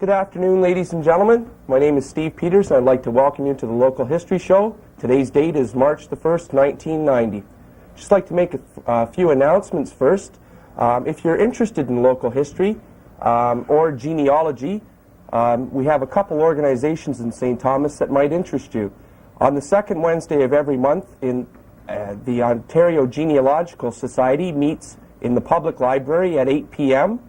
Good afternoon, ladies and gentlemen. My name is Steve Peters, and I'd like to welcome you to the Local History Show. Today's date is March the 1st, 1990. Just like to make a few announcements first. If you're interested in local history or genealogy, we have a couple organizations in St. Thomas that might interest you. On the second Wednesday of every month, the Ontario Genealogical Society meets in the public library at 8 p.m.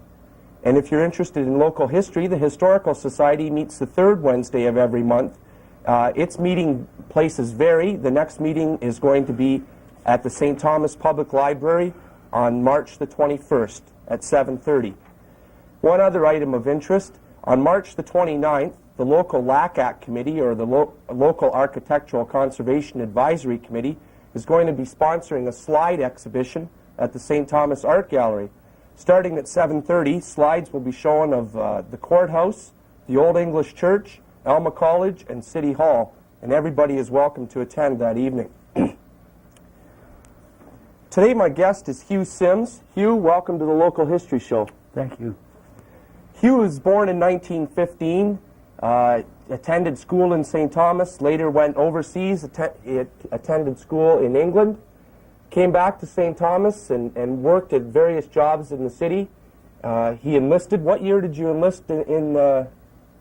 And if you're interested in local history, the Historical Society meets the third Wednesday of every month. Its meeting places vary. The next meeting is going to be at the St. Thomas Public Library on March the 21st at 7:30. One other item of interest, on March the 29th, the local LACAC committee, or the Local Architectural Conservation Advisory Committee, is going to be sponsoring a slide exhibition at the St. Thomas Art Gallery. Starting at 7:30, slides will be shown of the courthouse, the Old English Church, Alma College, and City Hall, and everybody is welcome to attend that evening. Today my guest is Hugh Sims. Hugh, welcome to the Local History Show. Thank you. Hugh was born in 1915, attended school in St. Thomas, later went overseas, attended school in England, came back to St. Thomas and worked at various jobs in the city. He enlisted. What year did you enlist in the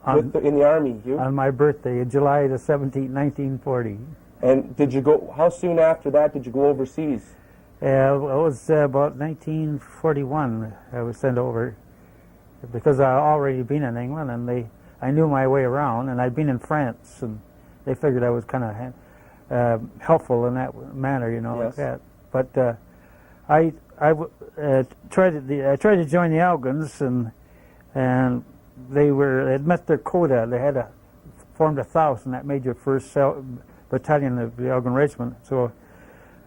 Army, Hugh? On my birthday, July the 17th, 1940. And did you go, how soon after that did you go overseas? It was about 1941 I was sent over, because I already been in England, and I knew my way around, and I'd been in France, and they figured I was kind of helpful in that manner, you know, yes. like that. But I tried to join the Elgins, and they had met their quota. They had formed 1,000. That made your first battalion of the Elgin Regiment. So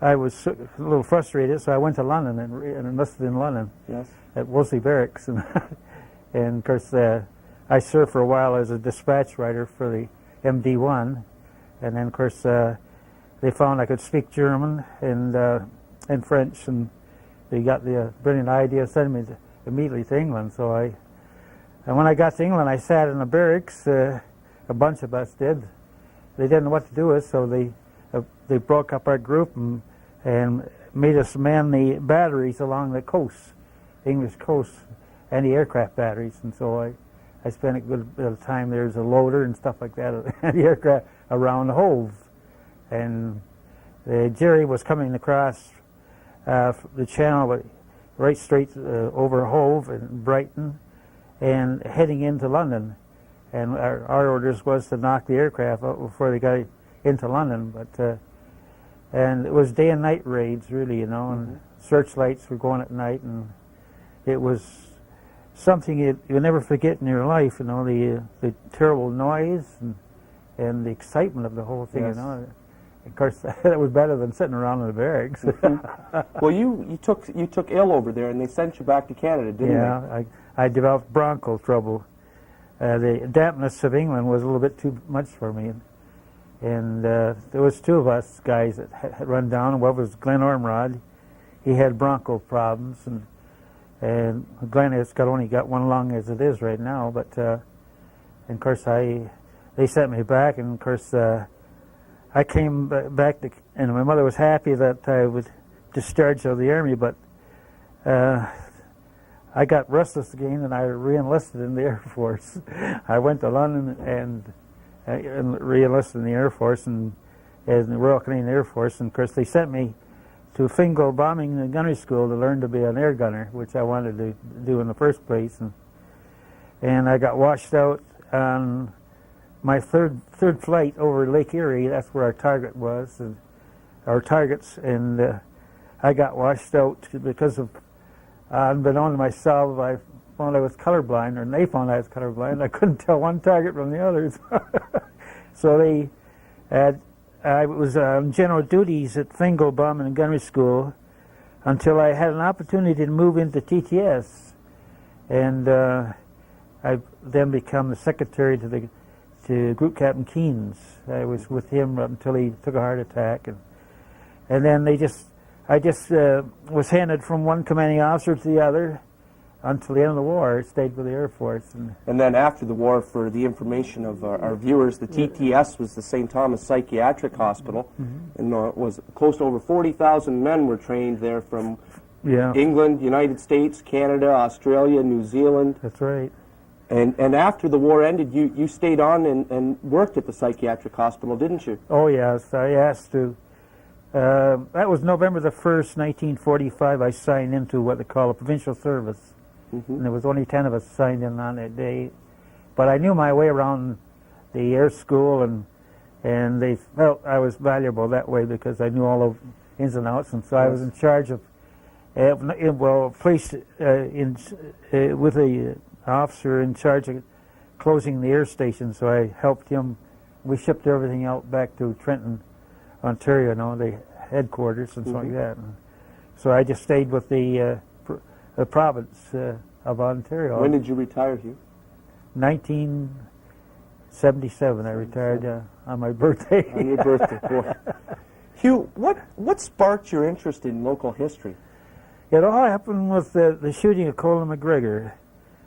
I was a little frustrated, so I went to London and enlisted in London. Yes. At Wolseley Barracks, and of course I served for a while as a dispatch writer for the MD1, and then of course they found I could speak German and French, and they got the brilliant idea of sending me immediately to England. So and when I got to England, I sat in the barracks. A bunch of us did. They didn't know what to do with, so they broke up our group and made us man the batteries along the coast, English coast, anti-aircraft batteries. And so I spent a good bit of time there as a loader and stuff like that, anti-aircraft around the Hove. And Jerry was coming across the channel right straight over Hove and Brighton and heading into London. And our orders was to knock the aircraft out before they got into London. But and it was day and night raids, really, you know, and searchlights were going at night, and it was something you'll never forget in your life, you know, the terrible noise and the excitement of the whole thing, yes. You know. Of course, that was better than sitting around in the barracks. Well, you took ill over there, and they sent you back to Canada, didn't they? Yeah, I developed bronchial trouble. The dampness of England was a little bit too much for me, and there was two of us guys that had run down. One was Glenn Ormrod. He had bronchial problems, and Glenn has only got one lung as it is right now. But and of course, they sent me back, and of course. I came back, and my mother was happy that I was discharged of the Army, but I got restless again, and I re-enlisted in the Air Force. I went to London and re-enlisted in the Air Force, and in the Royal Canadian Air Force, and of course they sent me to Fingal Bombing and Gunnery School to learn to be an air gunner, which I wanted to do in the first place, and I got washed out on my third flight over Lake Erie. That's where our target was, and our targets, and I got washed out because of, unbeknown to myself, I found I was colorblind, or they found I was colorblind. I couldn't tell one target from the others. So I was on general duties at Fingal Bombing and Gunnery School until I had an opportunity to move into TTS, and I then become the secretary to Group Captain Keynes. I was with him until he took a heart attack, and then I just was handed from one commanding officer to the other until the end of the war, I stayed with the Air Force. And then after the war, for the information of our viewers, the TTS was the St. Thomas Psychiatric Hospital, and it was close to over 40,000 men were trained there from England, United States, Canada, Australia, New Zealand. That's right. And after the war ended, you stayed on and worked at the psychiatric hospital, didn't you? Oh, yes, I asked to. That was November the 1st, 1945. I signed into what they call a provincial service. And there was only 10 of us signed in on that day. But I knew my way around the air school, and they felt I was valuable that way because I knew all the ins and outs. And so I was in charge of, placed with a officer in charge of closing the air station. So I helped him. We shipped everything out back to Trenton, Ontario, the headquarters and stuff like that. And so I just stayed with the province of Ontario. When did you retire, Hugh? 1977. I retired on my birthday. On your birthday, boy. Hugh, what sparked your interest in local history? It all happened with the shooting of Colin McGregor.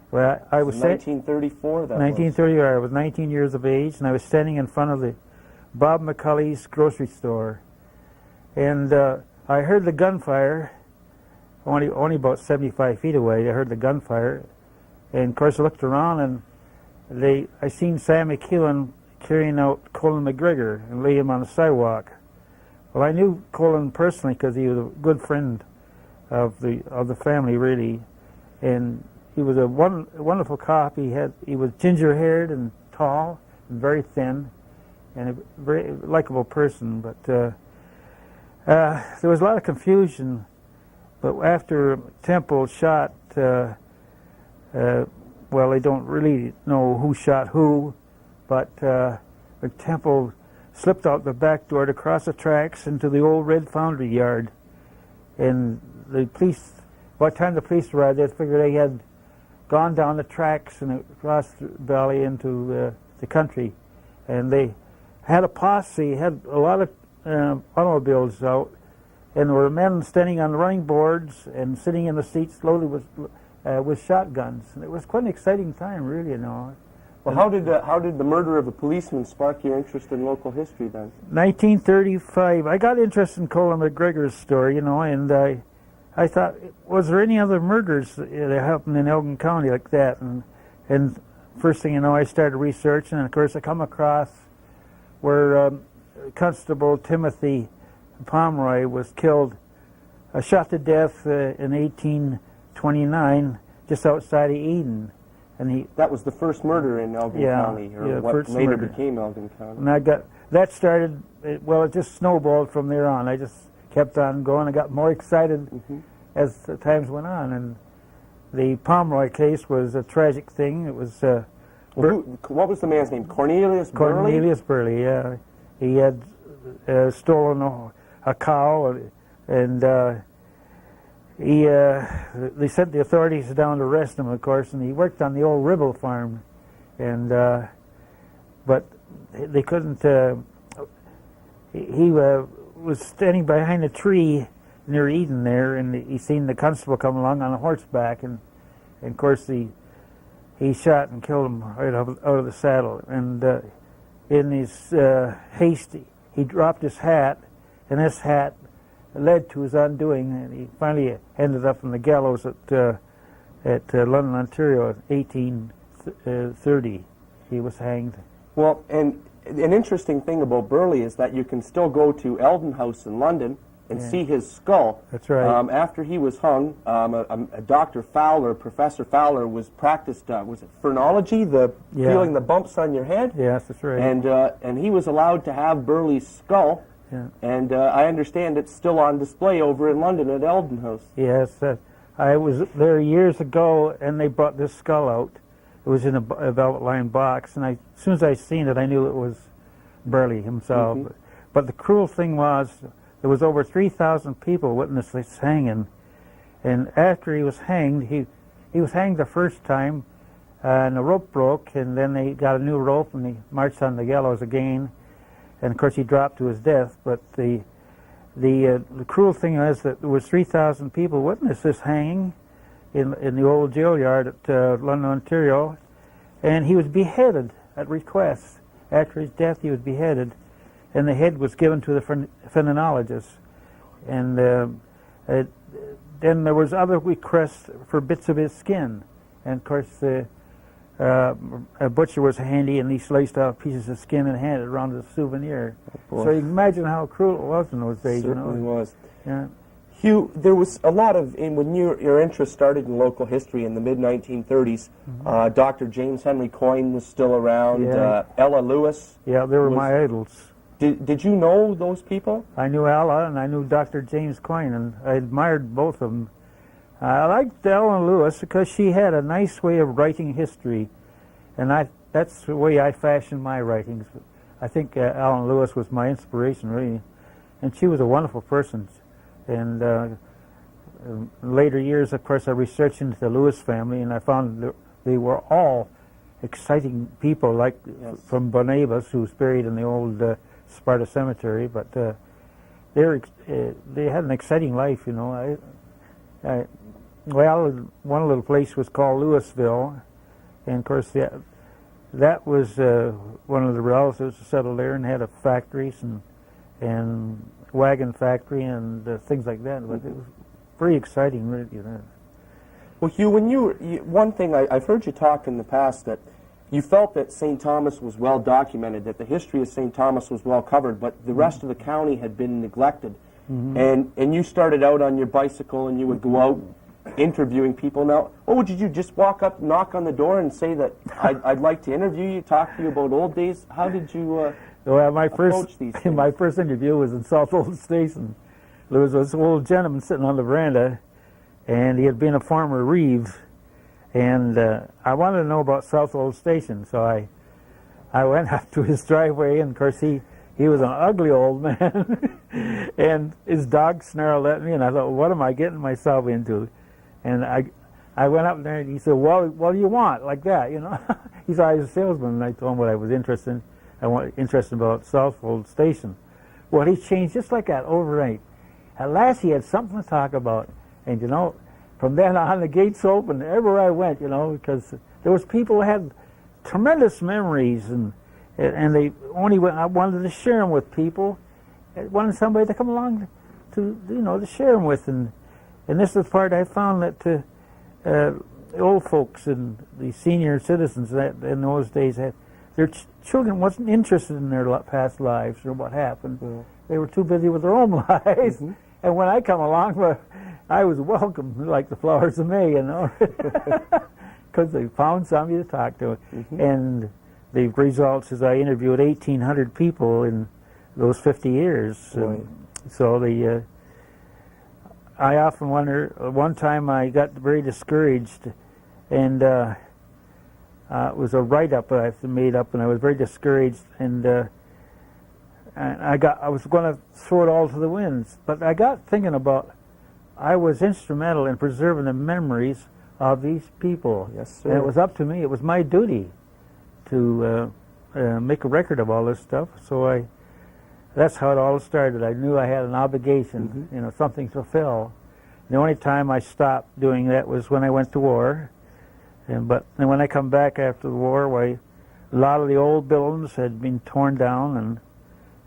Well, I was 1934. 1930. I was 19 years of age, and I was standing in front of the Bob McCulley's grocery store, and I heard the gunfire. Only about 75 feet away, I heard the gunfire, and of course I looked around, and I seen Sam McEwen carrying out Colin McGregor and lay him on the sidewalk. Well, I knew Colin personally because he was a good friend of the family, really, and he was a wonderful cop. He was ginger-haired and tall and very thin, and a very likable person. But there was a lot of confusion. But after Temple shot, well, they don't really know who shot who, but Temple slipped out the back door to cross the tracks into the old red foundry yard. And the police, by the time the police arrived, they figured they had gone down the tracks and across the valley into the country. And they had a posse, had a lot of automobiles out, and there were men standing on running boards and sitting in the seats loaded with shotguns. And it was quite an exciting time, really, Well, how did the murder of a policeman spark your interest in local history then? 1935. I got interested in Colin McGregor's story, and I thought, was there any other murders that happened in Elgin County like that? And first thing you know, I started researching, and of course I come across where Constable Timothy Pomeroy was killed, shot to death in 1829 just outside of Eden. And that was the first murder in Elgin County, or what later became Elgin County. And that started, it just snowballed from there on. I just kept on going. I got more excited as the times went on. And the Pomeroy case was a tragic thing. It was... what was the man's name? Cornelius Burley? Cornelius Burley, yeah. He had stolen a cow, and they sent the authorities down to arrest him, of course, and he worked on the old Ribble farm, and but they couldn't. He was standing behind a tree near Eden there, and he seen the constable come along on a horseback, and of course he shot and killed him right out of the saddle. And in his haste, he dropped his hat, and this hat led to his undoing, and he finally ended up on the gallows at London, Ontario, in 1830. He was hanged. Well, and an interesting thing about Burley is that you can still go to Eldon House in London and see his skull. That's right. After he was hung, a Dr. Fowler, Professor Fowler, was practiced, was it phrenology, feeling the bumps on your head? Yes, that's right. And he was allowed to have Burley's skull. Yeah. And I understand it's still on display over in London at Eldon House. Yes, I was there years ago, and they brought this skull out. It was in a velvet-lined box, and as soon as I seen it, I knew it was Burley himself. But the cruel thing was, there was over 3,000 people witnessed this hanging, and after he was hanged, he was hanged the first time, and the rope broke, and then they got a new rope, and he marched on the gallows again. And of course he dropped to his death. But the cruel thing was that there was 3,000 people witnessed this hanging, in the old jail yard at London, Ontario, and he was beheaded at request. After his death, he was beheaded, and the head was given to the phrenologist. And then there was other requests for bits of his skin, and of course a butcher was handy, and he sliced off pieces of skin and handed it around as a souvenir. Oh, so you can imagine how cruel it was in those days. Certainly was. Yeah. Hugh, there was a lot of, when your interest started in local history in the mid-1930s, Dr. James Henry Coyne was still around, Yeah. Ella Lewis. Yeah, they were my idols. Did you know those people? I knew Ella, and I knew Dr. James Coyne, and I admired both of them. I liked Ella Lewis because she had a nice way of writing history, and that's the way I fashioned my writings. I think Ellen Lewis was my inspiration, really, and she was a wonderful person. And in later years, of course, I researched into the Lewis family, and I found that they were all exciting people, like from Barnabas, who was buried in the old Sparta Cemetery. But they had an exciting life, you know. Well, one little place was called Louisville, and of course that was one of the relatives who settled there and had a factories and wagon factory and things like that. But it was very exciting, really. You know. Well, Hugh, when one thing I've heard you talk in the past that you felt that St. Thomas was well documented, that the history of St. Thomas was well covered, but the rest of the county had been neglected. And you started out on your bicycle and you would go out interviewing people. Now, what would you do? Just walk up, knock on the door, and say that I'd like to interview you, talk to you about old days? How did you well, my approach these things? My first interview was in South Old Station. There was this old gentleman sitting on the veranda, and he had been a farmer Reeve, and I wanted to know about South Old Station, so I went up to his driveway, and of course he was an ugly old man, and his dog snarled at me, and I thought, what am I getting myself into? And I went up there, and he said, well, what do you want? Like that, you know. He said I was a salesman, and I told him what I was interested in. I was interested about Southwold Station. Well, he changed just like that overnight. At last, he had something to talk about, and you know, from then on, the gates opened everywhere I went, you know, because there was people who had tremendous memories, and they only I wanted to share them with people. I wanted somebody to come along to share them with, and this is the part I found that old folks and the senior citizens that in those days had their children wasn't interested in their past lives or what happened. Yeah. They were too busy with their own lives. And when I come along, well, I was welcome like the flowers of May, you know, because they found somebody to talk to. And the results is I interviewed 1,800 people in those 50 years. Right. So I often wonder, one time I got very discouraged, and it was a write-up I made up, and I was very discouraged, and I was going to throw it all to the winds. But I got thinking about, I was instrumental in preserving the memories of these people. Yes, sir. And it was up to me, it was my duty to make a record of all this stuff. So that's how it all started. I knew I had an obligation, you know, something to fulfill. The only time I stopped doing that was when I went to war. And when I come back after the war, a lot of the old buildings had been torn down,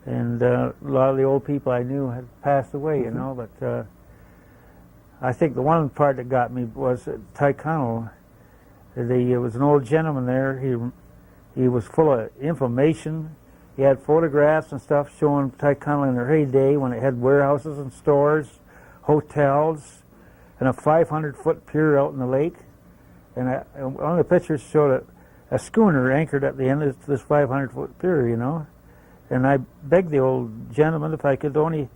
and a lot of the old people I knew had passed away, you know. But I think the one part that got me was at Tyrconnell. There was an old gentleman there. He was full of information. He had photographs and stuff showing Tyrconnell in their heyday when it had warehouses and stores, hotels, and a 500-foot pier out in the lake. And one of the pictures showed a schooner anchored at the end of this 500-foot pier, you know. And I begged the old gentleman if I could only,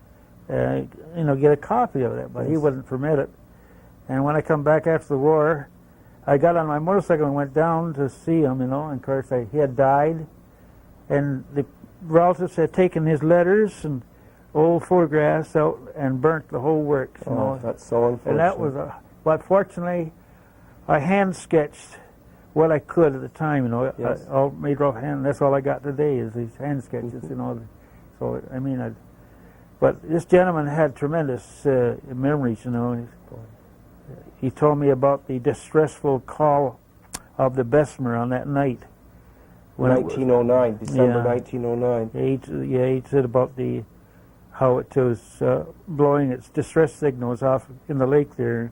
get a copy of it, but he wouldn't permit it. And when I come back after the war, I got on my motorcycle and went down to see him, you know. And of course, he had died, and the relatives had taken his letters and old photographs out and burnt the whole works. You know? That's so unfortunate. And that was but fortunately, I hand sketched what I could at the time, you know. Yes. I made rough hand. That's all I got today is these hand sketches, you know. So I mean, but this gentleman had tremendous memories, you know. he told me about the distressful call of the Bessemer on that night. 1909, December Yeah. 1909. He said about how it was blowing its distress signals off in the lake there.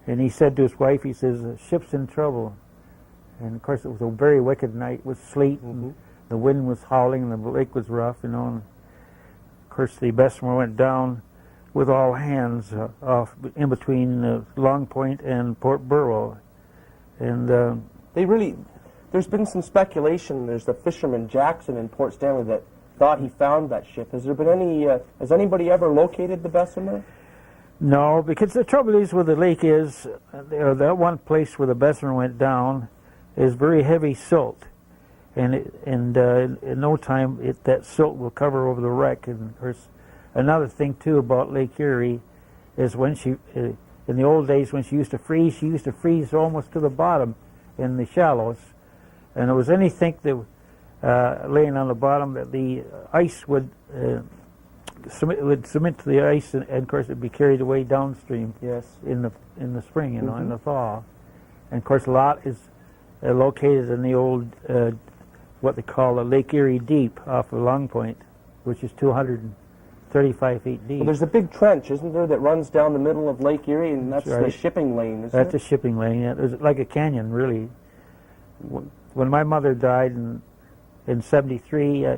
And he said to his wife, he says, "The ship's in trouble." And of course it was a very wicked night with sleet, and the wind was howling, and the lake was rough, you know. And of course the Bessemer went down with all hands off in between Long Point and Port Burwell. And there's been some speculation. There's the fisherman Jackson in Port Stanley that thought he found that ship. Has there been any, has anybody ever located the Bessemer? no, because the trouble is with the lake is, that one place where the Bessemer went down is very heavy silt. And in no time, that silt will cover over the wreck. And of course, another thing too about Lake Erie is when in the old days when she used to freeze almost to the bottom in the shallows. And there was anything that laying on the bottom that the ice would cement to the ice, and of course it'd be carried away downstream. Yes. In the spring, you know, in the thaw. And of course, a lot is located in the old what they call the Lake Erie Deep off of Long Point, which is 235 feet deep. Well, there's a big trench, isn't there, that runs down the middle of Lake Erie, and that's right. the shipping lane, isn't That's it? a shipping lane. Yeah, it was like a canyon, really. When my mother died in 73,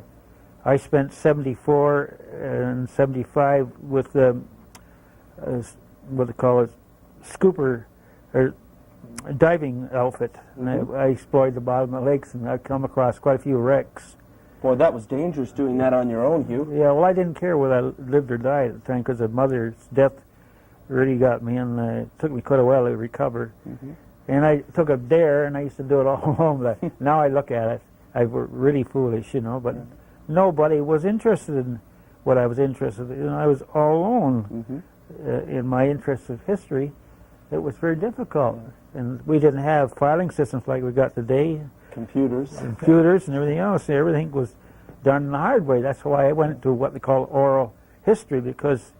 I spent 74 and 75 with what they call a scooper or diving outfit. And I explored the bottom of the lakes, and I'd come across quite a few wrecks. Boy, that was dangerous doing that on your own, Hugh. Yeah, well, I didn't care whether I lived or died at the time because of mother's death really got me, and it took me quite a while to recover. And I took a dare, and I used to do it all alone. But now I look at it, I was really foolish, you know. But nobody was interested in what I was interested in. You know, I was all alone in my interest of history. It was very difficult, and we didn't have filing systems like we got today. Computers and everything else. Everything was done the hard way. That's why I went to what they call oral history, because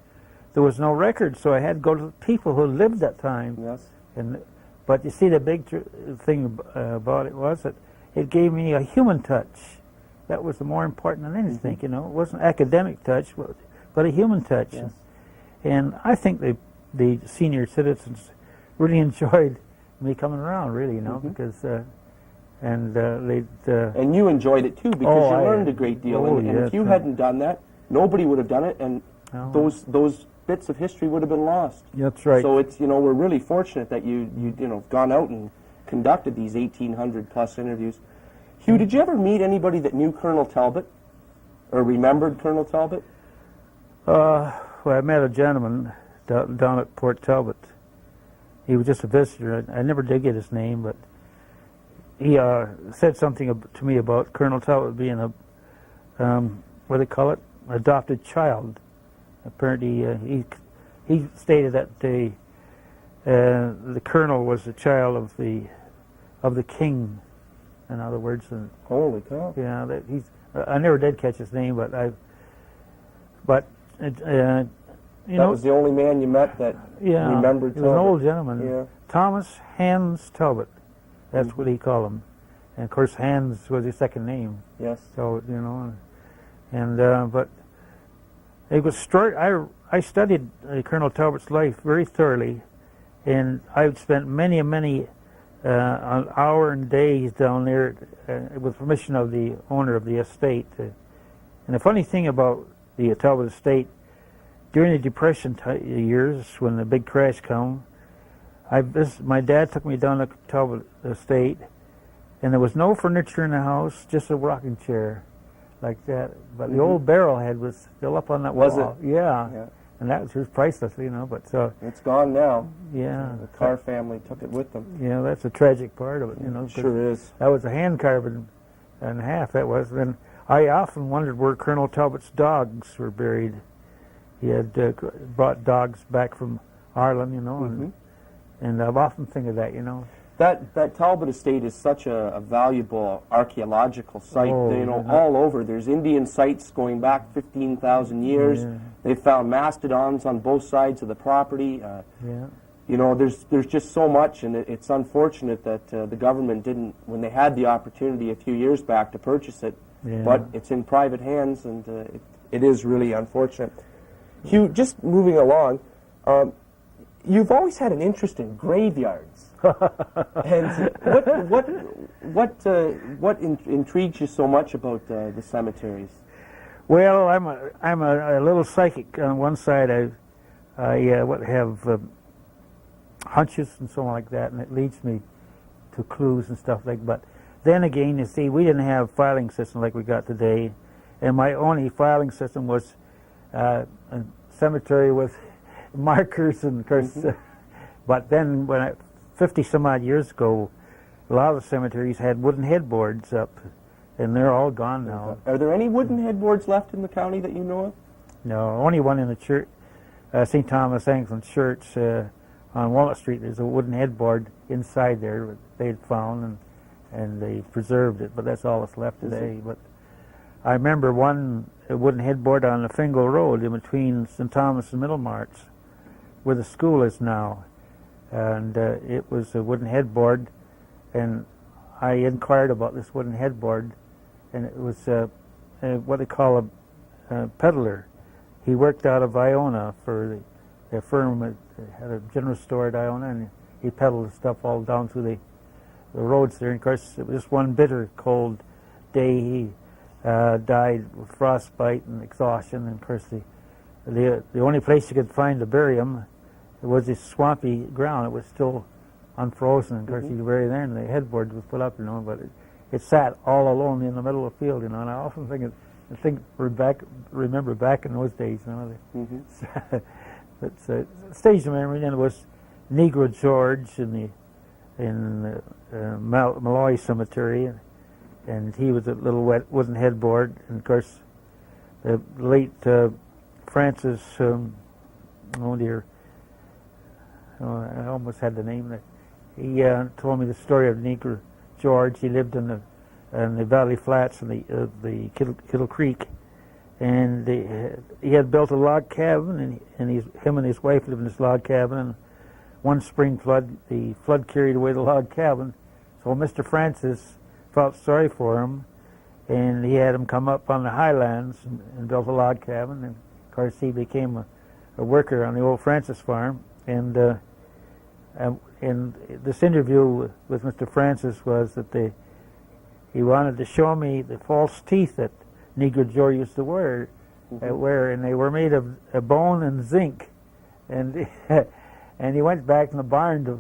there was no record, so I had to go to the people who lived that time. Yes. But you see, the big thing about it was that it gave me a human touch. That was the more important than anything, you know. It wasn't academic touch, but a human touch. Yes. And I think the senior citizens really enjoyed me coming around, really, you know, because... and you enjoyed it too, because you learned a great deal. And if you hadn't done that, nobody would have done it, and those bits of history would have been lost. That's right. So it's, you know, we're really fortunate that you gone out and conducted these 1,800 plus interviews. Hugh, did you ever meet anybody that knew Colonel Talbot or remembered Colonel Talbot? Well, I met a gentleman down at Port Talbot. He was just a visitor. I never did get his name, but he said something to me about Colonel Talbot being a, what do they call it, adopted child. Apparently, he stated that the colonel was the child of the king. In other words, Holy cow! Yeah, that I never did catch his name, but that was the only man you met that remembered Talbot. He was an old gentleman. Yeah. Thomas Hans Talbot. That's what he called him. And of course, Hans was his second name. Yes. So, you know, but it was I studied Colonel Talbot's life very thoroughly, and I've spent many an hour and days down there with permission of the owner of the estate. And the funny thing about the Talbot estate, during the Depression years when the big crash came, my dad took me down to Talbot estate, and there was no furniture in the house, just a rocking chair like that. But the old barrel head was still up on that wall. Was it? Yeah. And that was priceless, you know. But so it's gone now. Yeah. The Carr family took it with them. Yeah, that's a tragic part of it, you know. Sure is. That was a hand carving and a half. That was. And I often wondered where Colonel Talbot's dogs were buried. He had brought dogs back from Ireland, you know, and I've often think of that, you know. That Talbot estate is such a valuable archaeological site. All over. There's Indian sites going back 15,000 years. Yeah. They found mastodons on both sides of the property. you know, there's just so much, and it's unfortunate that the government didn't, when they had the opportunity a few years back to purchase it, but it's in private hands, and it is really unfortunate. Hugh, just moving along, you've always had an interest in graveyards. And what intrigues you so much about the cemeteries? Well, I'm a little psychic. On one side, I have hunches and so on like that, and it leads me to clues and stuff like. But then again, you see, we didn't have filing system like we got today, and my only filing system was a cemetery with markers, and of course. But then, 50 some odd years ago, a lot of the cemeteries had wooden headboards up, and they're all gone now. Are there any wooden headboards left in the county that you know of? No, only one in the church, St. Thomas Anglican Church on Walnut Street. There's a wooden headboard inside there that they had found, and they preserved it, but that's all that's left today. But I remember one wooden headboard on the Fingal Road in between St. Thomas and Middlemarch, where the school is now. And it was a wooden headboard, and I inquired about this wooden headboard, and it was what they call a peddler. He worked out of Iona for the firm that had a general store at Iona, and he peddled the stuff all down through the roads there. And of course, it was just one bitter cold day. He died with frostbite and exhaustion, and of course the only place you could find to bury him, it was this swampy ground. It was still unfrozen. Of course, you could bury there, and the headboard was put up, you know. But it sat all alone in the middle of the field, you know. And I often remember back in those days, you know. It's a stage memory. And it was Negro George in the Malloy Cemetery, and he was a little wooden headboard. And of course, the late Francis. Oh dear. I almost had the name. He told me the story of Negro George. He lived in the Valley Flats in the Kittle Creek, and he had built a log cabin, and him and his wife lived in this log cabin. And one spring flood, the flood carried away the log cabin. So Mr. Francis felt sorry for him, and he had him come up on the highlands and built a log cabin. And of course, he became a worker on the old Francis farm. And this interview with Mr. Francis was that he wanted to show me the false teeth that Negro George used to wear, and they were made of bone and zinc. And and he went back in the barn to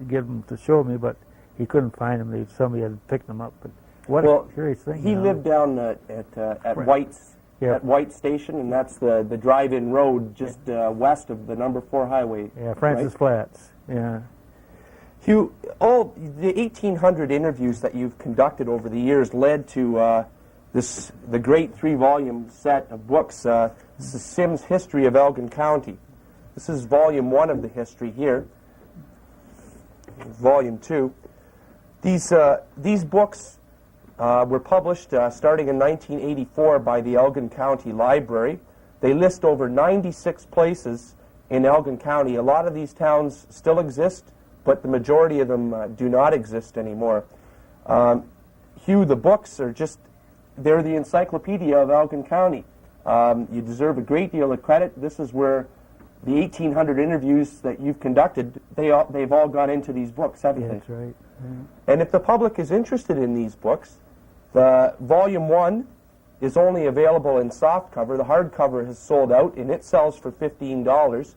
get them to show me, but he couldn't find them. Somebody had picked them up. But what a curious thing! He lived down at White's. Yep. At White Station, and that's the drive-in road just west of the number 4 highway. Yeah, Francis Flats. Yeah. Hugh, all the 1,800 interviews that you've conducted over the years led to the great 3-volume set of books. This is Sims' History of Elgin County. This is volume 1 of the history here. Volume 2. These books were published starting in 1984 by the Elgin County Library. They list over 96 places in Elgin County. A lot of these towns still exist, but the majority of them do not exist anymore. Hugh, the books are they're the encyclopedia of Elgin County. You deserve a great deal of credit. This is where the 1,800 interviews that you've conducted, they've all gone into these books, haven't they? That's right. Yeah. And if the public is interested in these books, the Volume 1 is only available in softcover. The hardcover has sold out, and it sells for $15.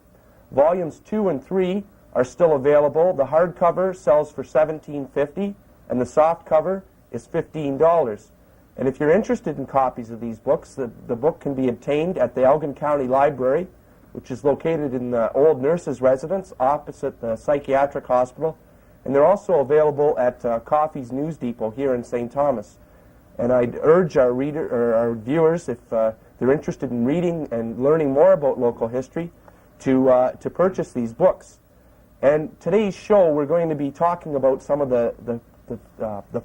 Volumes 2 and 3 are still available. The hardcover sells for $17.50, and the softcover is $15. And if you're interested in copies of these books, the book can be obtained at the Elgin County Library, which is located in the old nurses' residence opposite the psychiatric hospital. And they're also available at Coffee's News Depot here in St. Thomas. And I'd urge our viewers, if they're interested in reading and learning more about local history, to purchase these books. And today's show, we're going to be talking about some of the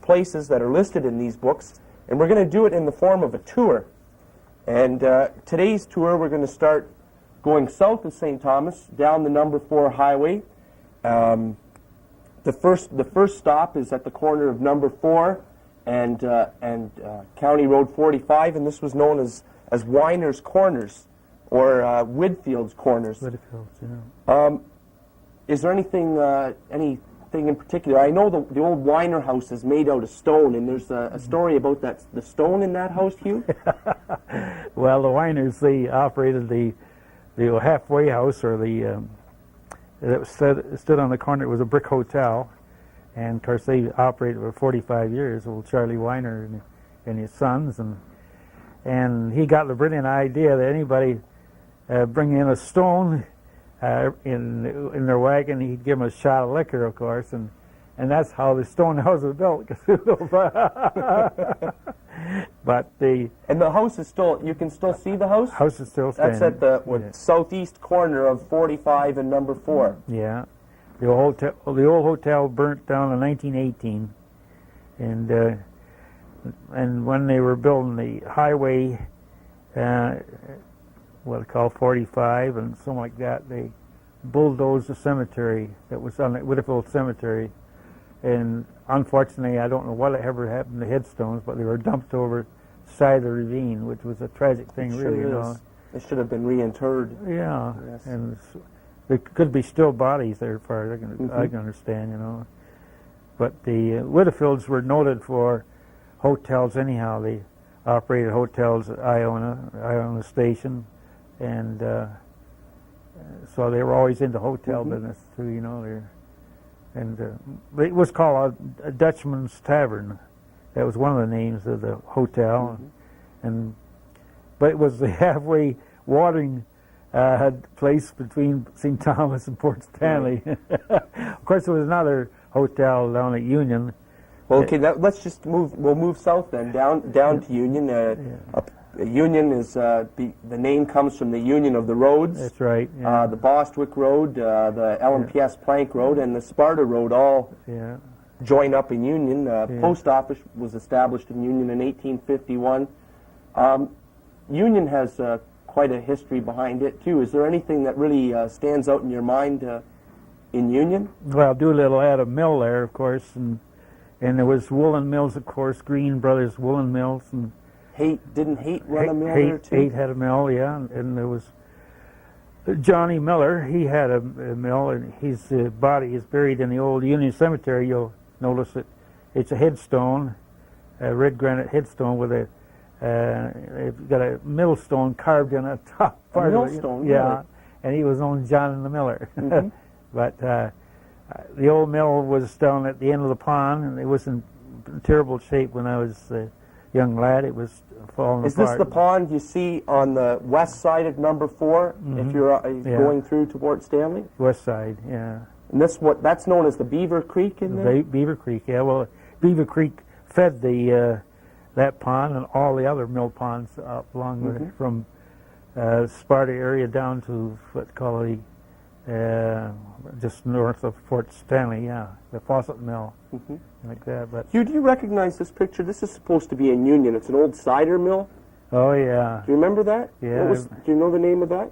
places that are listed in these books, and we're going to do it in the form of a tour. And today's tour, we're going to start going south of St. Thomas down the number 4 highway. The first stop is at the corner of number 4 and County Road 45, and this was known as Weiner's Corners or Whitfield's Corners. Whitfield's, yeah. Is there anything in particular? I know the old Weiner house is made out of stone, and there's a story about the stone in that house, Hugh. Well, the Weiners, they operated the halfway house, or that stood on the corner. It was a brick hotel, and of course they operated for 45 years. Old Charlie Weiner and his sons, and he got the brilliant idea that anybody bring in a stone in their wagon, he'd give them a shot of liquor, of course, and that's how the stone house was built. But the house is still, you can still see the house? House is still standing. That's at the southeast corner of 45 and number 4. Yeah. The old hotel burnt down in 1918, and when they were building the highway, what they call 45 and something like that, they bulldozed the cemetery that was on the Whitfield Cemetery, and unfortunately, I don't know what ever happened to the headstones, but they were dumped over the side of the ravine, which was a tragic thing, really. You know. They should have been reinterred. Yeah, yes. And there could be still bodies there, as far as I can understand, you know. But the Whitfields were noted for hotels anyhow. They operated hotels at Iona Station, and so they were always into hotel business too, you know. And it was called a Dutchman's Tavern. That was one of the names of the hotel, but it was the halfway watering place between St. Thomas and Port Stanley. Of course, there was another hotel down at Union. Well, okay, let's just move. We'll move south then, down to Union. Union is the name comes from the union of the roads. That's right. Yeah. The Bostwick Road, the LMPS Plank Road, and the Sparta Road all join up in Union. Post office was established in Union in 1851. Union has quite a history behind it too. Is there anything that really stands out in your mind in Union? Well, Doolittle had a mill there, of course, and there was woolen mills, of course, Green Brothers Woolen Mills, and Didn't Haight run a mill there too? Haight had a mill, yeah, and there was Johnny Miller. He had a mill, and his body is buried in the old Union Cemetery. You'll notice that it's a headstone, a red granite headstone with it's got a millstone carved in the top part of it. Millstone, yeah, really? And he was known John and the Miller. But the old mill was down at the end of the pond, and it was in terrible shape when I was a young lad. It was falling apart. Is this the pond you see on the west side of number 4 if you're going through toward Stanley? West side, yeah. And that's known as the Beaver Creek in there? Beaver Creek, yeah. Well, Beaver Creek fed that pond and all the other mill ponds up along from Sparta area down to what call just north of Fort Stanley, the Fawcett Mill, like that. But Hugh, do you recognize this picture? This is supposed to be in Union. It's an old cider mill. Oh yeah. Do you remember that? Yeah. Do you know the name of that?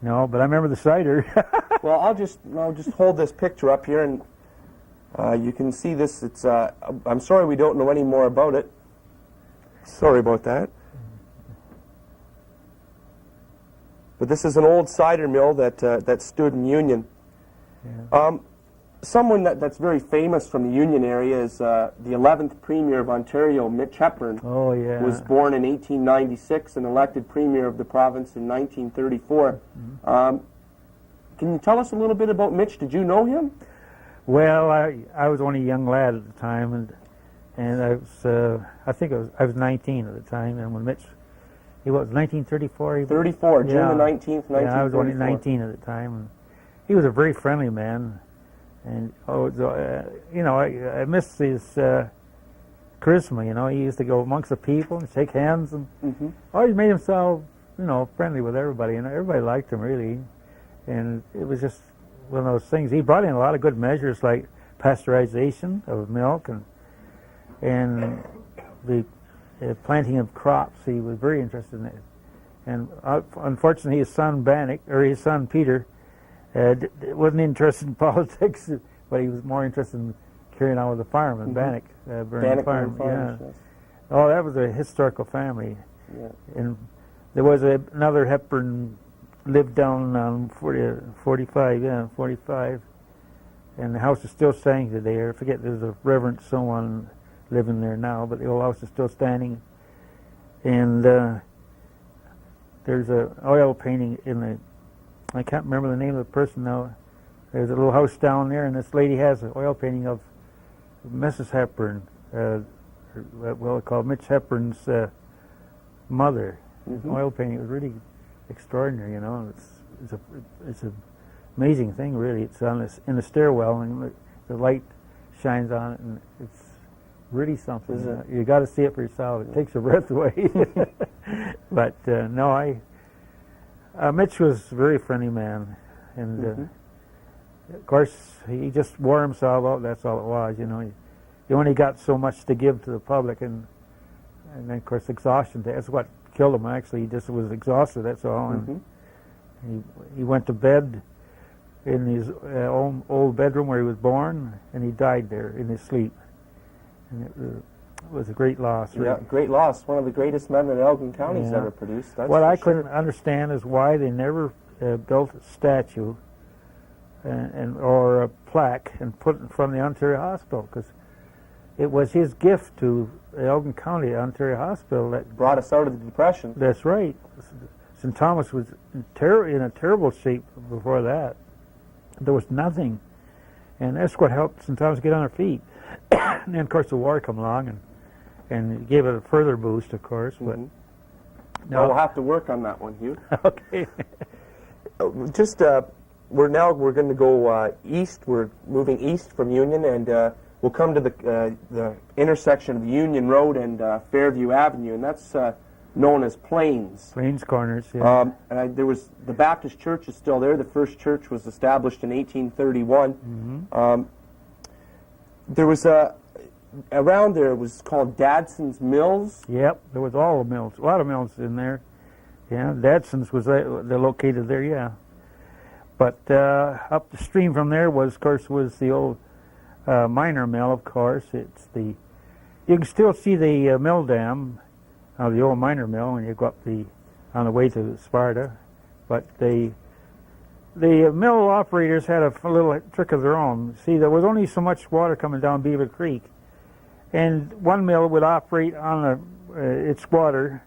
No, but I remember the cider. Well, I'll just hold this picture up here, and you can see this. It's I'm sorry we don't know any more about it. Sorry about that. But this is an old cider mill that stood in Union. Yeah. Someone that's very famous from the Union area is the 11th Premier of Ontario, Mitch Hepburn. Oh, yeah. Was born in 1896 and elected Premier of the province in 1934. Can you tell us a little bit about Mitch? Did you know him? Well, I was only a young lad at the time, and I was 19 at the time, and when Mitch, he was 1934. 34, June the 19th, 1934. Yeah, I was only 19 at the time, and he was a very friendly man, and I miss his charisma. You know, he used to go amongst the people and shake hands, and always made himself, friendly with everybody, and everybody liked him really, and it was just one of those things. He brought in a lot of good measures like pasteurization of milk and the planting of crops. He was very interested in it. And unfortunately, his son Peter, wasn't interested in politics, but he was more interested in carrying on with the farm in Bannock, burning the farm. Farms, yes. Oh, that was a historical family. Yeah. And there was another Hepburn lived down on 45, and the house is still standing today. I forget, there's a Reverend someone living there now, but the old house is still standing. And there's a oil painting in the, I can't remember the name of the person now. There's a little house down there, and this lady has an oil painting of Mrs. Hepburn, called Mitch Hepburn's mother. Oil painting. It was really extraordinary, you know. It's an amazing thing, really. It's on this, in the stairwell, and the light shines on it, and it's really something. You got to see it for yourself. It takes your breath away. But no, Mitch was a very friendly man, and of course he just wore himself out. That's all it was, you know. He only got so much to give to the public, and then of course exhaustion. That's what killed him. Actually, he just was exhausted. That's all. And he went to bed in his own old bedroom where he was born, and he died there in his sleep. And it was a great loss. Really. Yeah, great loss. One of the greatest men that Elgin County's ever produced. That's what I sure. couldn't understand is why they never built a statue or a plaque and put it in front of the Ontario Hospital, because it was his gift to Elgin County, Ontario Hospital, that brought us out of the Depression. That's right. St. Thomas was in a terrible shape before that. There was nothing, and that's what helped St. Thomas get on her feet. And then, of course, the war come along and gave it a further boost, of course. But no, we'll have to work on that one, Hugh. Okay. Just we're going to go east. We're moving east from Union, and we'll come to the intersection of Union Road and Fairview Avenue, and that's known as Plains. Plains Corners. Yeah. And there was the Baptist Church is still there. The first church was established in 1831. There was around there, it was called Dadson's Mills. Yep, there was all the mills, a lot of mills in there. Yeah, Dadson's was they're located there. Yeah, but up the stream from there was the old miner mill. Of course, you can still see the mill dam of the old miner mill when you go up on the way to Sparta, but the mill operators had a little trick of their own. See, there was only so much water coming down Beaver Creek, and one mill would operate on its water,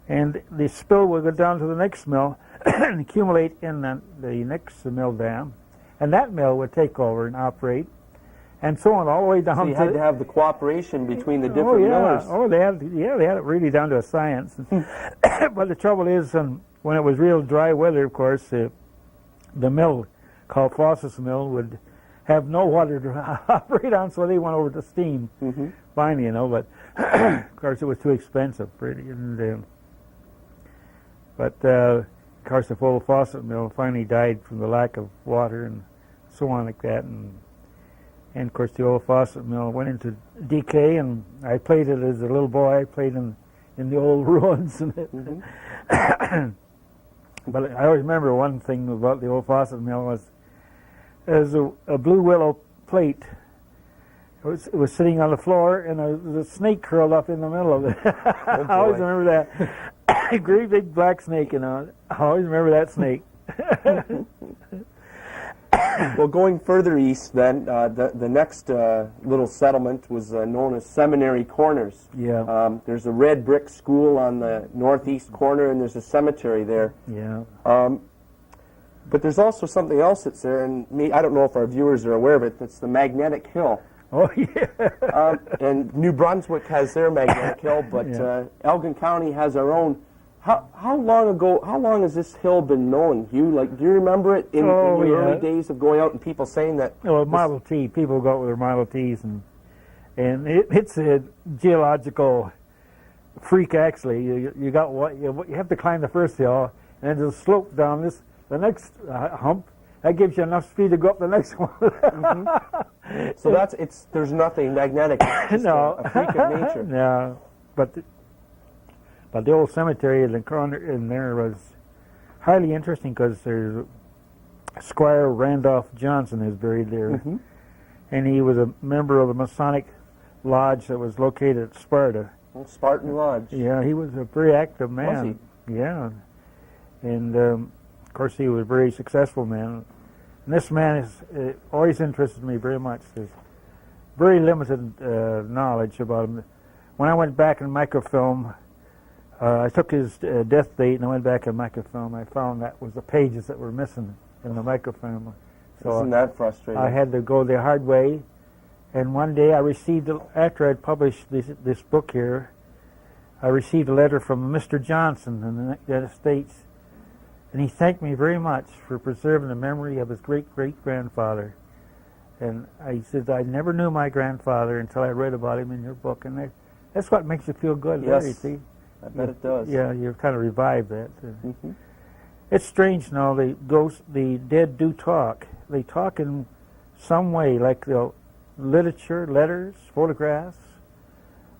and the spill would go down to the next mill and accumulate in the next mill dam, and that mill would take over and operate, and so on all the way down. So you had to have the cooperation between the different millers. Oh, they had it really down to a science. But the trouble is, when it was real dry weather, of course, the mill, called Foss's Mill, would have no water to operate on, so they went over to steam finally, you know, but of course it was too expensive, really. But of course the old Fawcett Mill finally died from the lack of water and so on like that, and of course the old Fawcett Mill went into decay, and I played it as a little boy. I played in the old ruins. But I always remember one thing about the old Fawcett Mill was there's a blue willow plate. It was sitting on the floor, and there was a snake curled up in the middle of it. I always remember that. A great big black snake, you know. I always remember that snake. Well, going further east then, the next little settlement was known as Seminary Corners. Yeah. There's a red brick school on the northeast corner, and there's a cemetery there. Yeah. But there's also something else that's there, and I don't know if our viewers are aware of it. It's the Magnetic Hill. Oh, yeah. And New Brunswick has their Magnetic Hill, but Elgin County has our own. How long has this hill been known, Hugh? Like, do you remember it in the early days of going out and people saying that? Well, Model T, people go out with their Model Ts, and it's a geological freak, actually. You have to climb the first hill, and then there's a slope down the next hump. That gives you enough speed to go up the next one. So there's nothing magnetic. It's just a freak of nature. No, but But the old cemetery in the corner in there was highly interesting because there's Squire Randolph Johnson who's buried there, and he was a member of the Masonic lodge that was located at Sparta. Well, Spartan Lodge. Yeah, he was a very active man. Was he? Yeah, and of course he was a very successful man. And this man has always interested me very much. There's very limited knowledge about him. When I went back in microfilm, I took his death date and I went back in microfilm. I found that was the pages that were missing in the microfilm. So isn't that frustrating? I had to go the hard way. And one day I received, after I'd published this book here, I received a letter from Mr. Johnson in the United States, and he thanked me very much for preserving the memory of his great-great-grandfather. And I said, I never knew my grandfather until I read about him in your book, and that's what makes you feel good. Yes, there, you see? I bet it does. Yeah, you kind of revive that. It's strange now, the dead do talk. They talk in some way, like the literature, letters, photographs,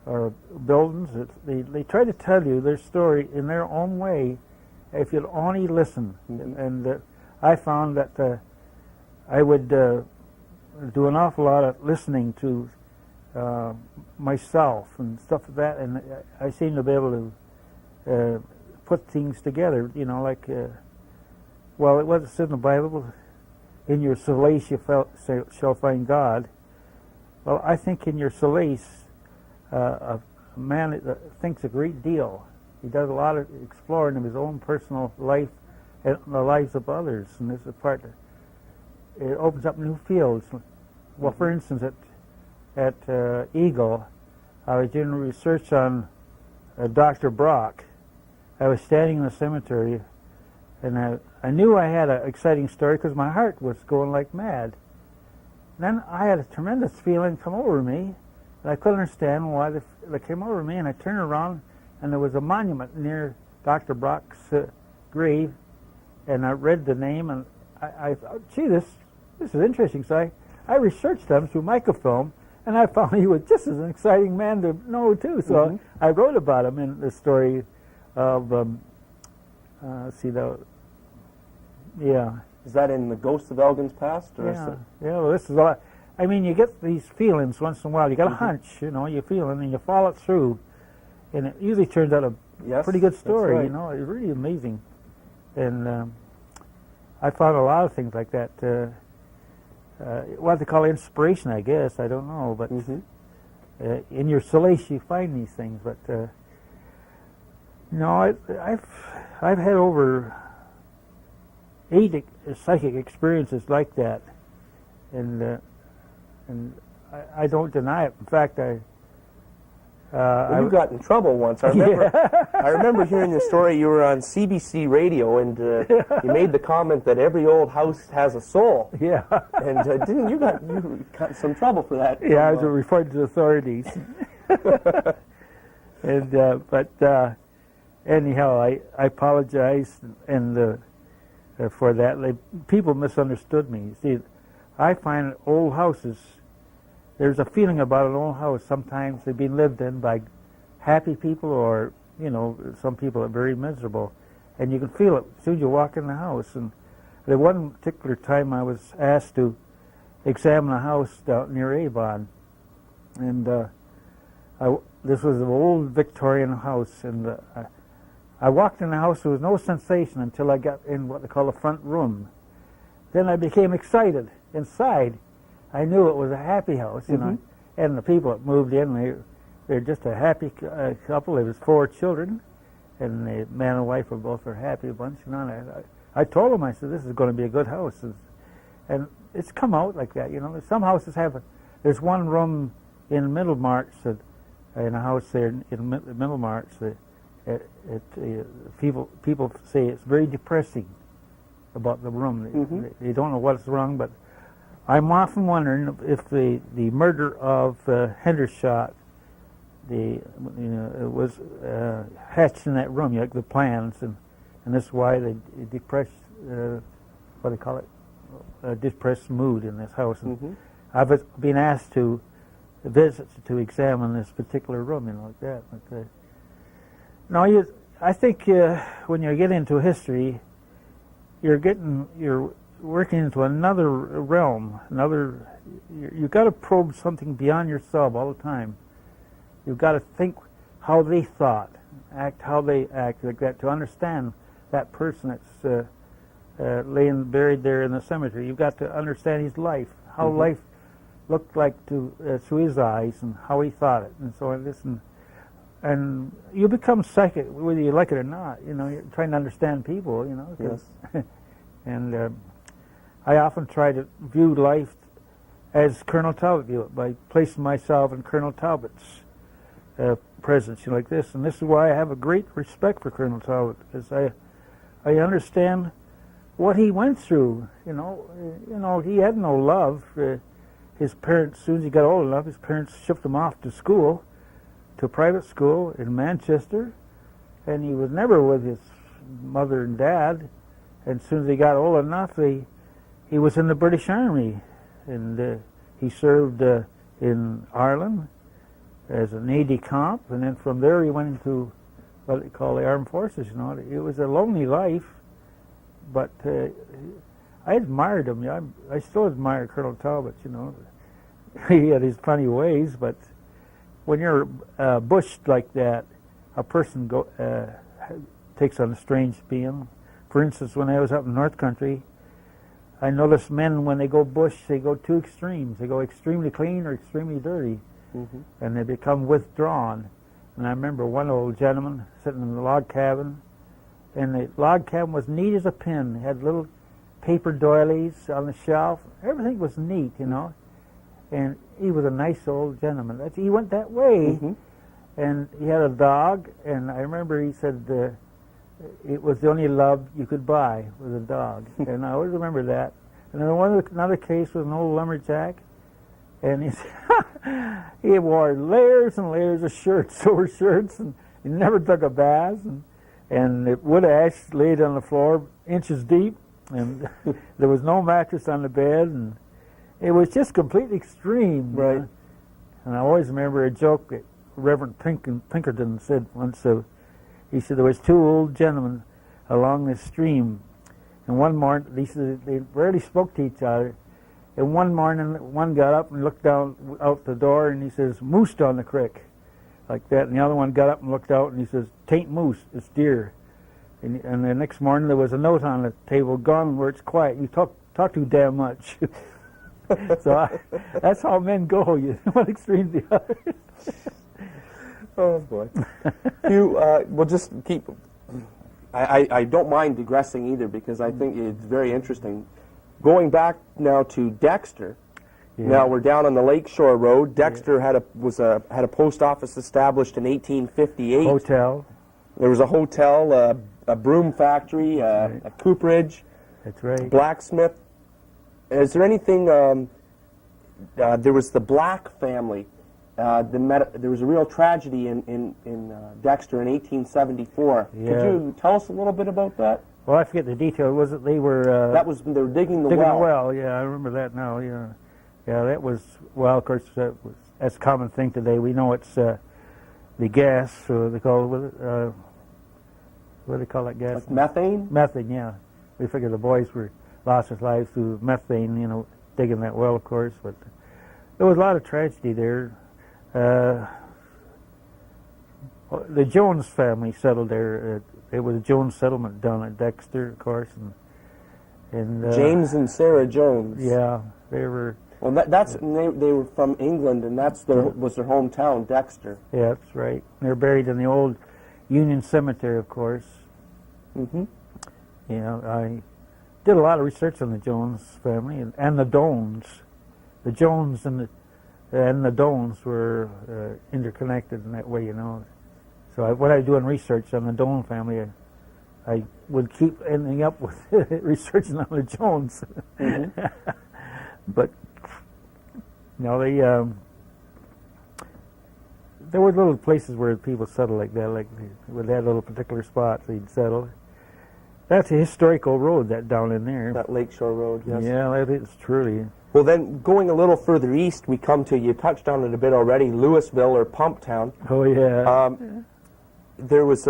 or buildings. They try to tell you their story in their own way if you'll only listen. And I found that I would do an awful lot of listening to myself and stuff like that, and I seem to be able to put things together, you know, like, well, it was in the Bible, in your solace you shall find God. Well, I think in your solace, a man thinks a great deal. He does a lot of exploring of his own personal life and the lives of others, and this is part that it opens up new fields. Well, for instance, at Eagle, I was doing research on Dr. Brock. I was standing in the cemetery, and I knew I had an exciting story because my heart was going like mad. Then I had a tremendous feeling come over me, and I couldn't understand why that came over me, and I turned around, and there was a monument near Dr. Brock's grave, and I read the name, and I thought, gee, this is interesting. So I researched him through microfilm, and I found he was just as an exciting man to know, too. So I wrote about him in the story of, Is that in The Ghost of Elgin's Past? Or well, this is a lot. I mean, you get these feelings once in a while. You got a hunch, you know, you feel it, and you follow it through, and it usually turns out a pretty good story, right. you know. It's really amazing. And I found a lot of things like that. What they call inspiration, I guess. I don't know, but in your solace you find these things. But no, I've had over 8 psychic experiences like that, and I don't deny it. In fact, you got in trouble once. I remember. I remember hearing the story. You were on CBC radio, and you made the comment that every old house has a soul. Yeah. And didn't you got some trouble for that? Yeah, I was referred to the authorities. And but anyhow, I apologize and for that. People misunderstood me. See, I find old houses. There's a feeling about an old house. Sometimes they've been lived in by happy people, or you know, some people are very miserable, and you can feel it as soon as you walk in the house. And the one particular time I was asked to examine a house down near Avon, and this was an old Victorian house, and I walked in the house. There was no sensation until I got in what they call the front room. Then I became excited inside. I knew it was a happy house, you know, and the people that moved in, they're just a happy couple. There was 4 children, and the man and wife were both a happy bunch. You know, and I told them, I said, this is going to be a good house, and it's come out like that. You know, some houses have there's one room in Middlemarch that in a house there in Middlemarch that people say it's very depressing about the room. They don't know what's wrong, but I'm often wondering if the murder of Hendershot, it was hatched in that room, like the plans, and this is why they depressed, what do they call it, a depressed mood in this house. And I've been asked to visit to examine this particular room, you know, like that. But, No, I think when you get into history, you're working into another realm. You've got to probe something beyond yourself all the time. You've got to think how they thought, act how they act, like that, to understand that person that's buried there in the cemetery. You've got to understand his life, how life looked like through his eyes, and how he thought it, and so on. And you become psychic, whether you like it or not. You're trying to understand people. Yes. And I often try to view life as Colonel Talbot viewed it, by placing myself in Colonel Talbot's presence, like this. And this is why I have a great respect for Colonel Talbot, because I understand what he went through. He had no love. His parents, as soon as he got old enough, his parents shipped him off to school, to a private school in Manchester, and he was never with his mother and dad. And as soon as he got old enough, he was in the British Army, and he served in Ireland as an aide-de-camp, and then from there he went into what they call the armed forces. It was a lonely life, but I admired him. I still admire Colonel Talbot. He had his funny ways, but when you're bushed like that, a person takes on a strange being. For instance, when I was up in North Country, I noticed men, when they go bush, they go two extremes. They go extremely clean or extremely dirty, and they become withdrawn. And I remember one old gentleman sitting in the log cabin, and the log cabin was neat as a pin. It had little paper doilies on the shelf. Everything was neat, And he was a nice old gentleman. He went that way, and he had a dog, and I remember he said it was the only love you could buy was a dog. And I always remember that. And then another case was an old lumberjack, and he wore layers and layers of shirts over shirts, and he never took a bath, and the wood ash laid on the floor inches deep, and there was no mattress on the bed, and it was just completely extreme. Right. And I always remember a joke that Reverend Pinkerton said once. He said there was two old gentlemen along this stream, and one morning they rarely spoke to each other. And one morning, one got up and looked down out the door, and he says, "Moose down the creek," like that. And the other one got up and looked out, and he says, "'Tain't moose, it's deer." And the next morning there was a note on the table, "Gone where it's quiet. You talk too damn much." So that's how men go. One extreme to the other. Oh boy. Hugh, we'll just keep. I don't mind digressing either, because I think it's very interesting. Going back now to Dexter. Yeah. Now we're down on the Lakeshore Road. Dexter had a post office established in 1858. Hotel. There was a hotel, a broom factory, a cooperage. That's right. Blacksmith. Is there anything? There was the Black family. There was a real tragedy in Dexter in 1874. Yeah. Could you tell us a little bit about that? Well, I forget the detail. Was it they were? They were digging the well. Digging the well. Yeah, I remember that now. Yeah, that was, well, of course, that's a common thing today. We know it's the gas. They call it, what do they call that gas? Like methane. Methane. Yeah. We figured the boys lost their lives through methane. Digging that well, of course. But there was a lot of tragedy there. The Jones family settled there. It was a Jones settlement down at Dexter, of course, and James and Sarah Jones. Yeah, they were. Well, they were from England, and was their hometown, Dexter. Yeah, that's right. They're buried in the old Union Cemetery, of course. I did a lot of research on the Jones family and the Dones. The Jones and the Dones were interconnected in that way, So when I was doing research on the Doan family, I would keep ending up with researching on the Jones. But there were little places where people settled like that, like they had little particular spots they'd settle. That's a historical road, that down in there. That Lakeshore Road, yes. Yeah, that is truly. Well, then, going a little further east, we come to, you touched on it a bit already, Louisville or Pumptown. Oh, yeah. there was,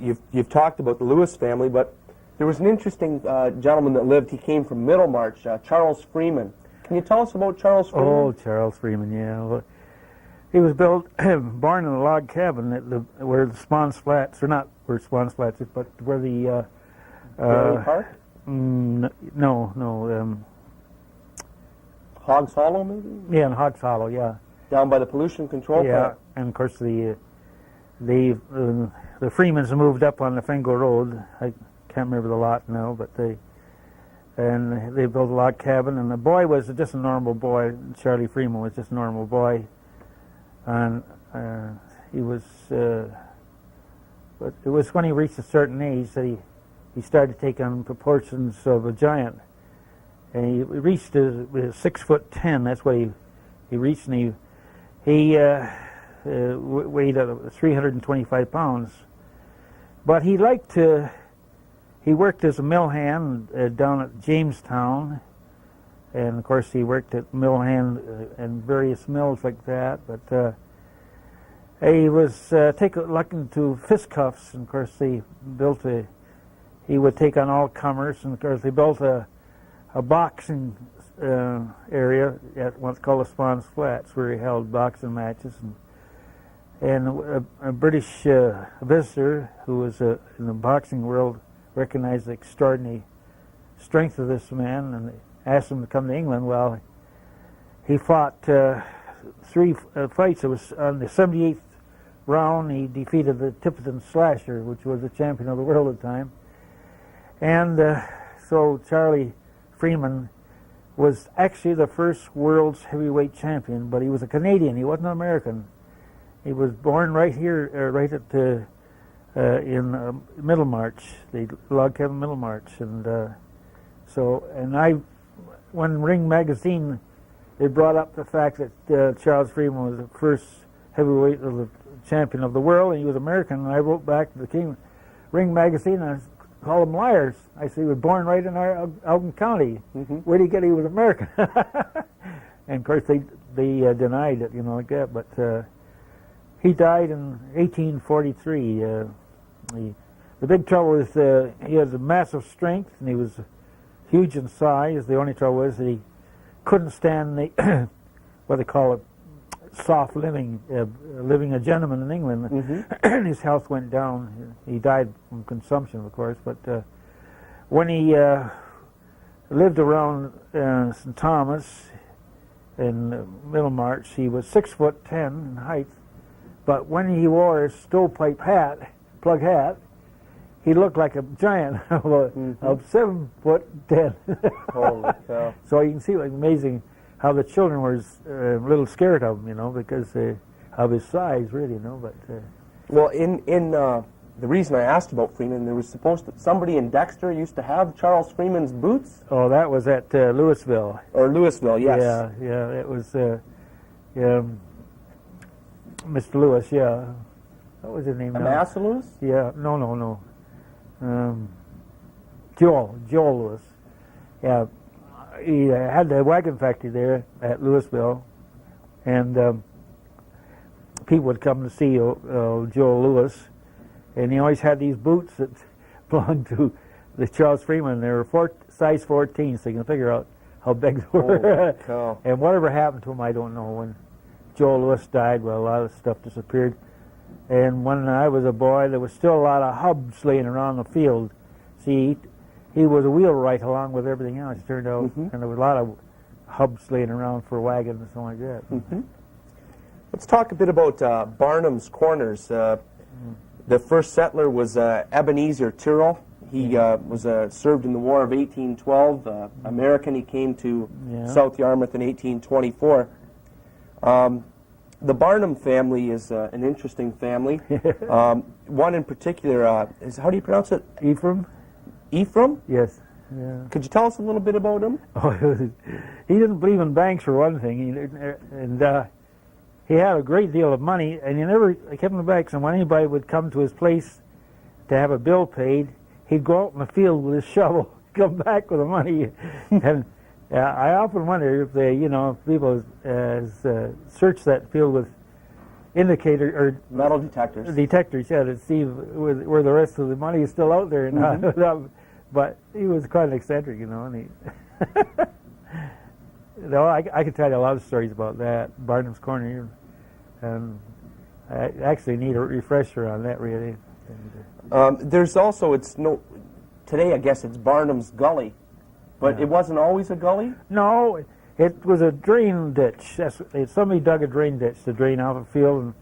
you've talked about the Lewis family, but there was an interesting gentleman that lived. He came from Middlemarch, Charles Freeman. Can you tell us about Charles Freeman? Oh, Charles Freeman, yeah. Well, he was born in a log cabin where the Spons Flats, or not where Spons Flats is, but where the... Dairy Park? No. Hogs Hollow, maybe? Yeah, in Hogs Hollow, yeah. Down by the pollution control plant? Yeah, and of course the Freemans moved up on the Fingal Road. I can't remember the lot now, but they built a log cabin, and the boy was just a normal boy. Charlie Freeman was just a normal boy, and he was. But it was when he reached a certain age that he started to take on proportions of a giant, and he reached his 6'10". That's what he reached, and he weighed 325 pounds. But he liked to. He worked as a mill hand down at Jamestown, and of course he worked at mill hand in various mills like that. But he was looking to fistcuffs, and of course he would take on all comers, and of course they built a boxing area at what's called the Spons Flats, where he held boxing matches, and a British visitor who was in the boxing world recognized the extraordinary strength of this man and asked him to come to England. Well, he fought 3 fights. It was on the 78th round. He defeated the Tipton Slasher, which was the champion of the world at the time. And so Charlie Freeman was actually the first world's heavyweight champion, but he was a Canadian. He wasn't an American. He was born right here, right at in Middlemarch, the log cabin Middlemarch, and when Ring magazine, they brought up the fact that Charles Freeman was the first heavyweight of the champion of the world, and he was American. And I wrote back to the Ring magazine and I called them liars. I said he was born right in our Elgin County. Mm-hmm. Where did he get he was American? And of course they denied it, like that. But he died in 1843. The big trouble is he has a massive strength, and he was huge in size. The only trouble is that he couldn't stand the what they call it, soft living, living a gentleman in England. Mm-hmm. His health went down. He died from consumption, of course. But when he lived around St. Thomas in Middlemarch, he was 6'10" in height. But when he wore his stovepipe hat, plug hat, he looked like a giant of 7'10". Holy cow! So you can see, like, amazing how the children were a little scared of him, because of his size, really, But well, in the reason I asked about Freeman, there was supposed to somebody in Dexter used to have Charles Freeman's boots. Oh, that was at Louisville. Or Louisville, yes. Yeah, it was Mr. Lewis. Yeah, what was his name? Amasa Lewis? Yeah, no. Joel Lewis. Yeah, he had the wagon factory there at Louisville, and people would come to see Joel Lewis, and he always had these boots that belonged to the Charles Freeman. They were size 14, so you can figure out how big they were. Cow. And whatever happened to him, I don't know. When Joel Lewis died, well, a lot of stuff disappeared. And when I was a boy, there was still a lot of hubs laying around the field. See, he was a wheelwright along with everything else, it turned out, and there was a lot of hubs laying around for wagons and something like that. Mm-hmm. Let's talk a bit about Barnum's Corners. The first settler was Ebenezer Tyrrell. He was served in the War of 1812. American. He came to South Yarmouth in 1824. The Barnum family is an interesting family. One in particular is, how do you pronounce it? Ephraim? Ephraim? Yes. Yeah. Could you tell us a little bit about him? Oh, he didn't believe in banks, for one thing, and he had a great deal of money, and he never kept in the banks. And when anybody would come to his place to have a bill paid, he'd go out in the field with his shovel, come back with the money, and I often wonder if they, if people search that field with indicator or Metal detectors. detectors, yeah, to see where the rest of the money is still out there. But he was quite eccentric, and he. I could tell you a lot of stories about that, Barnum's Corner, and I actually need a refresher on that, really. There's also, today I guess it's Barnum's Gully, but it wasn't always a gully? No, it was a drain ditch. Somebody dug a drain ditch to drain off a field,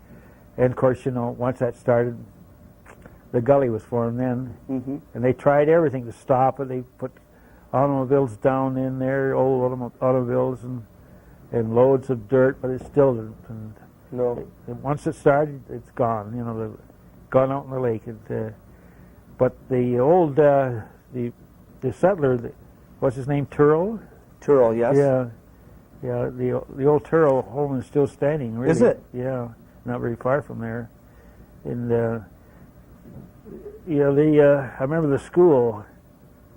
and of course, once that started, the gully was formed then, and they tried everything to stop it. They put automobiles down in there, old automobiles, and loads of dirt, but it still didn't. No. Once it started, it's gone. Gone out in the lake. But the old the settler, what's his name? Turrell. Turrell, yes. Yeah. The old Turrell home is still standing. Really. Is it? Yeah, not very far from there. And I remember the school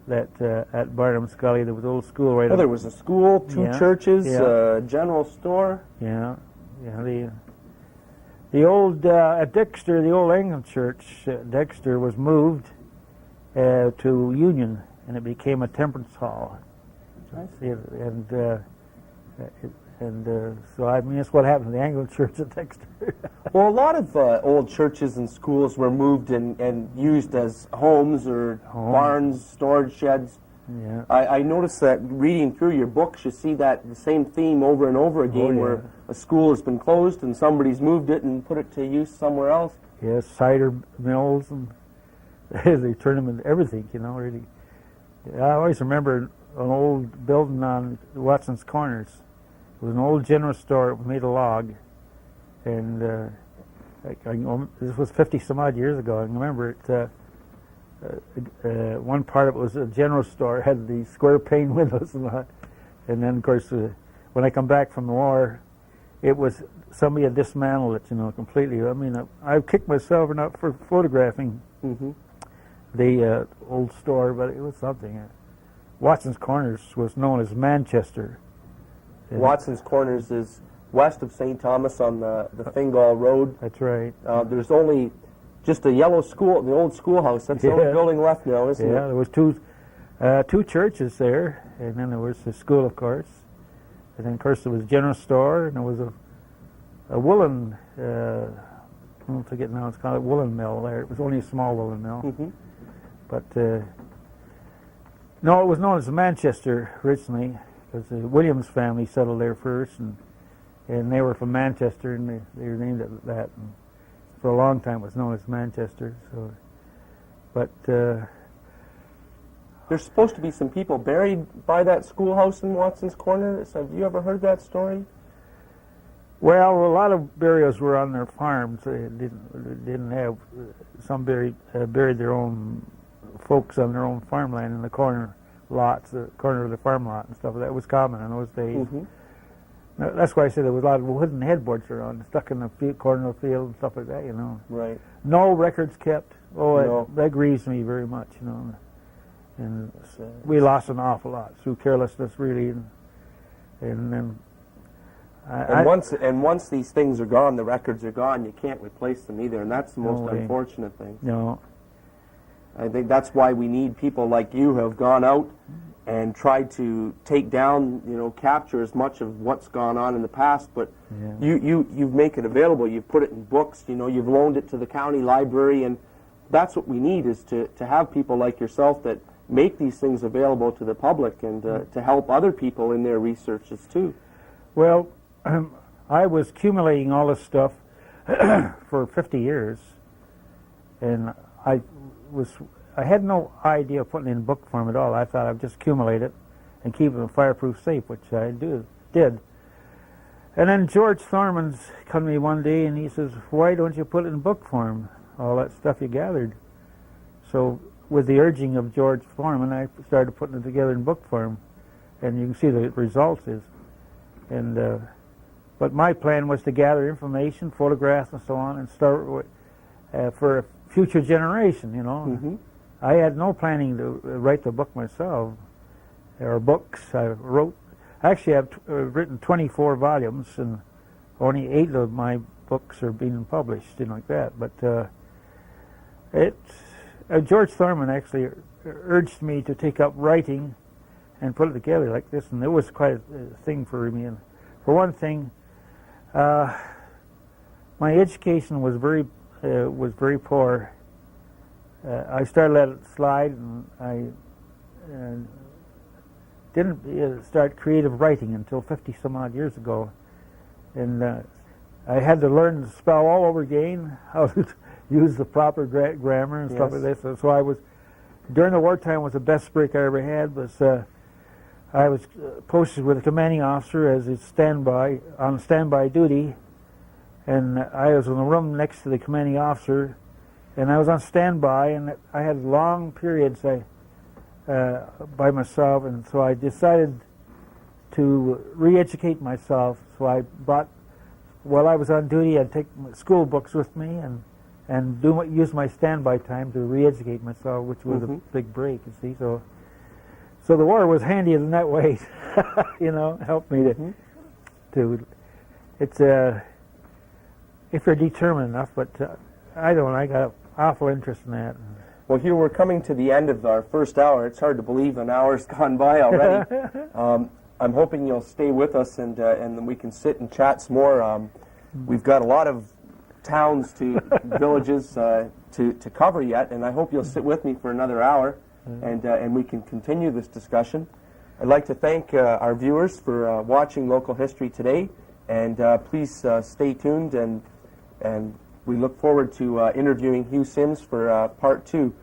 that at Barnum's Gully. There was an old school right. Oh, there was a school, two churches, general store. Yeah. The old at Dexter, the old Anglican church at Dexter was moved to Union, and it became a temperance hall. And so that's what happened to the Anglican church at Dexter. Well, a lot of old churches and schools were moved and used as homes or barns, storage sheds. Yeah. I noticed that reading through your books, you see the same theme over and over again, where a school has been closed and somebody's moved it and put it to use somewhere else. Yes, cider mills, and they turn them into everything, really. I always remember an old building on Watson's Corners. It was an old general store. It was made of log, and this was 50 some odd years ago. I remember it. One part of it was a general store, had the square pane windows and then of course when I come back from the war, it was somebody had dismantled it, completely. I mean, I kicked myself enough for photographing the old store, but it was something. Watson's Corners was known as Manchester. Watson's Corners is west of St. Thomas on the Fingal Road. That's right. There's only just a yellow school, the old schoolhouse. That's the only building left now, isn't it? Yeah, there was two churches there, and then there was the school, of course. And then, of course, there was a general store, and there was a woolen, I forget now, it's called a woolen mill there. It was only a small woolen mill. But, no, it was known as Manchester originally, because the Williams family settled there first, and they were from Manchester, and they were named it that. And for a long time it was known as Manchester. So, but there's supposed to be some people buried by that schoolhouse in Watson's Corner. So have you ever heard that story? Well, a lot of burials were on their farms. They didn't have some buried their own folks on their own farmland in the corner lots, the corner of the farm lot and stuff. That was common in those days. That's why I said there was a lot of wooden headboards around, stuck in the corner of the field and stuff like that, Right. No records kept. No. That grieves me very much, And we lost an awful lot through carelessness, really. And then. Once these things are gone, the records are gone. You can't replace them either, and that's the most unfortunate thing. No. I think that's why we need people like you who have gone out and tried to take down, capture as much of what's gone on in the past. But you make it available. You've put it in books. You've loaned it to the county library, and that's what we need, is to have people like yourself that make these things available to the public and to help other people in their researches too. Well, I was accumulating all this stuff for 50 years, and I had no idea of putting it in book form at all. I thought I'd just accumulate it and keep it in a fireproof safe, which I did. And then George Thorman's come to me one day and he says, "Why don't you put it in book form, all that stuff you gathered?" So with the urging of George Thorman, I started putting it together in book form, and you can see the results is. And but my plan was to gather information, photographs, and so on, and start with, for a future generation. I had no planning to write the book myself, or books. Actually, I've written 24 volumes, and only 8 of my books are being published, like that. But George Thorman actually urged me to take up writing and put it together like this, and it was quite a thing for me. And for one thing, my education was very poor. I started to let it slide, and I didn't start creative writing until 50 some odd years ago, and I had to learn to spell all over again, how to use the proper grammar and stuff like this. So I was, during the wartime, was the best break I ever had. Was I was posted with a commanding officer as a on standby duty, and I was in the room next to the commanding officer, and I was on standby, and I had long periods by myself, and so I decided to re-educate myself. So I brought, while I was on duty, I'd take my school books with me and use my standby time to re-educate myself, which was a big break, you see. So the war was handy in that way, helped me to it's if you're determined enough, but I got an awful interest in that. Well, Hugh, we're coming to the end of our first hour. It's hard to believe an hour's gone by already. I'm hoping you'll stay with us and then we can sit and chat some more. We've got a lot of towns to villages to cover yet, and I hope you'll sit with me for another hour and we can continue this discussion. I'd like to thank our viewers for watching Local History today, and please stay tuned, and we look forward to interviewing Hugh Sims for part 2.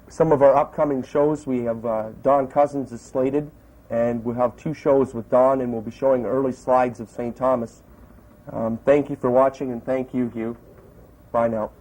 Some of our upcoming shows, we have Don Cousins is slated, and we'll have 2 shows with Don, and we'll be showing early slides of St. Thomas. Thank you for watching, and thank you, Hugh. Bye now.